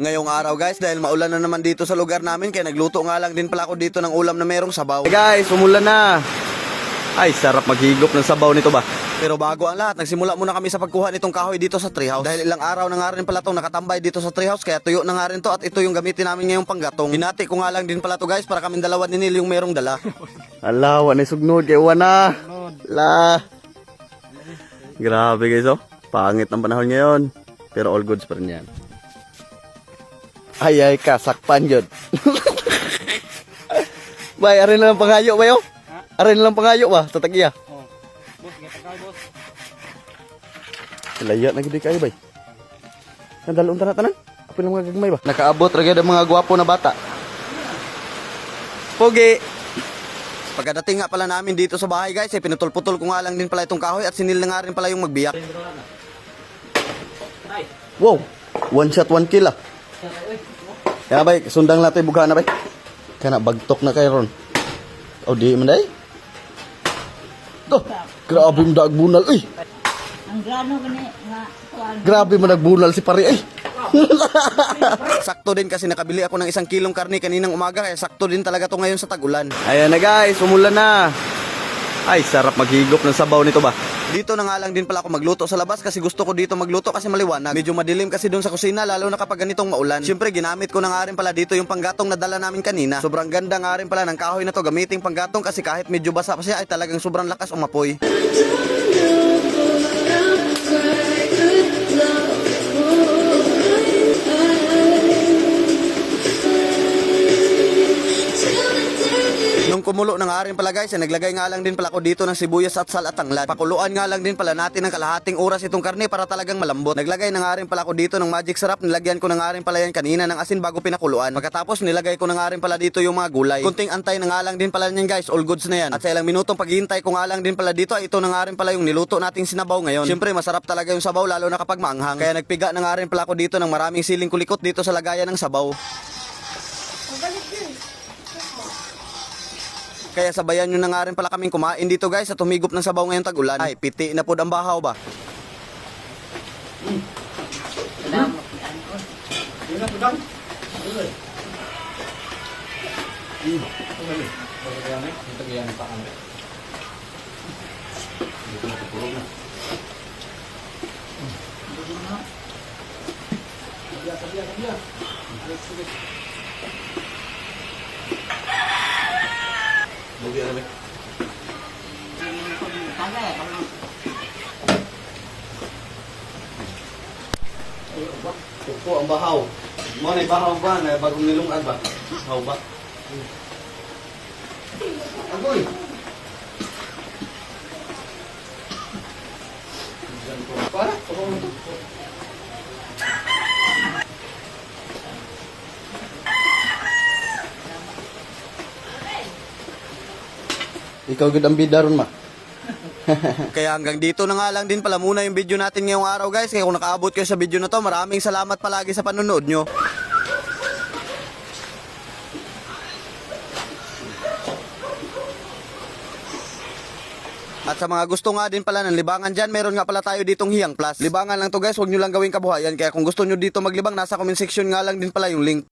Ngayong araw guys, dahil maulan na naman dito sa lugar namin, kaya nagluto nga lang din pala ako dito ng ulam na merong sabaw. Hey guys, umulan na. Ay, sarap maghigop ng sabaw nito ba? Pero bago ang lahat, nagsimula muna kami sa pagkuha nitong kahoy dito sa treehouse. Dahil ilang araw na nga rin pala itong nakatambay dito sa treehouse, kaya tuyo na nga rin to at ito yung gamitin namin ngayong panggatong. Hinati ko nga lang din pala to guys, para kaming dalawa ni Neil yung merong dala. Alawa ni sugnod, kaya wana. La. Grabe guys oh, pangit ang panahon ngayon. Pero all goods pa rin yan. Ay, kasakpan yun. Bay, arin lang pangayo ba yun? Arin lang pangayo ba? Tatagya. Oh. Boss, gata ka, boss. Laya na gidi kayo, bay. Nandalong tanan-tanan. Apa ng mga gagmay ba? Nakaabot ragad ang mga gwapo na bata. Pogi! Pagkadating nga pala namin dito sa bahay guys, pinutol-putol ko nga lang din pala itong kahoy at sinil na nga rin pala yung magbiyak. Wow! One shot, one kill ah. Kaya bay, sundang natin bugha na bay. Kaya na, bagtok na kayo ron. O di man day? Ito, grabe mo dagbunal ay. Ang grano gani nga kuan. Grabe mo nagbunal si pare ay. Sakto din kasi nakabili ako ng 1 kilong karne kaninang umaga, kaya sakto din talaga to ngayon sa tag-ulan. Ayan na guys, umulan na. Ay, sarap maghigop ng sabaw nito ba? Dito na nga lang din pala ako magluto sa labas kasi gusto ko dito magluto kasi maliwanag. Medyo madilim kasi doon sa kusina lalo na kapag ganitong maulan. Siyempre ginamit ko na nga rin pala dito yung panggatong na dala namin kanina. Sobrang ganda nga rin pala ng kahoy na to gamiting panggatong kasi kahit medyo basa pa siya ay talagang sobrang lakas umapoy. Nung kumulo na nga rin pala guys, naglagay nga lang din pala ako dito ng sibuyas at sal at tanglad. Pakuluan nga lang din pala natin ng kalahating oras itong karne para talagang malambot. Naglagay na nga rin pala ako dito ng magic syrup, nilagyan ko na nga rin pala yan kanina ng asin bago pinakuluan. Pagkatapos nilagay ko na nga rin pala dito yung mga gulay. Kunting antay na nga lang din pala niyan guys, all goods na yan. At sa ilang minutong paghihintay ko nga lang din pala dito ay ito na nga rin pala yung niluto nating sinabaw ngayon. Siyempre masarap talaga yung sabaw lalo na kapag maanghang. Kaya nagpiga na nga rin pala ako dito ng maraming siling kulikot dito sa lagayan ng sabaw. Kaya sabayan nyo na nga rin pala kaming kumain dito guys at humigop ng sabaw ngayong tag-ulan. Ay, piti na po ang bahaw ba? Ito ang bahaw. Mo na bahaw ba na bagong nilungag ba? Bahaw ba? Agoy. Para? Ikaw gud ang bida ron ma. Kaya hanggang dito na nga lang din pala muna yung video natin ngayong araw guys. Kaya kung nakaabot kayo sa video na to, maraming salamat palagi sa panonood nyo. At sa mga gusto nga din pala ng libangan dyan, meron nga pala tayo ditong Hiyang Plus. Libangan lang to guys, huwag nyo lang gawing kabuhayan. Kaya kung gusto nyo dito maglibang, nasa comment section nga lang din pala yung link.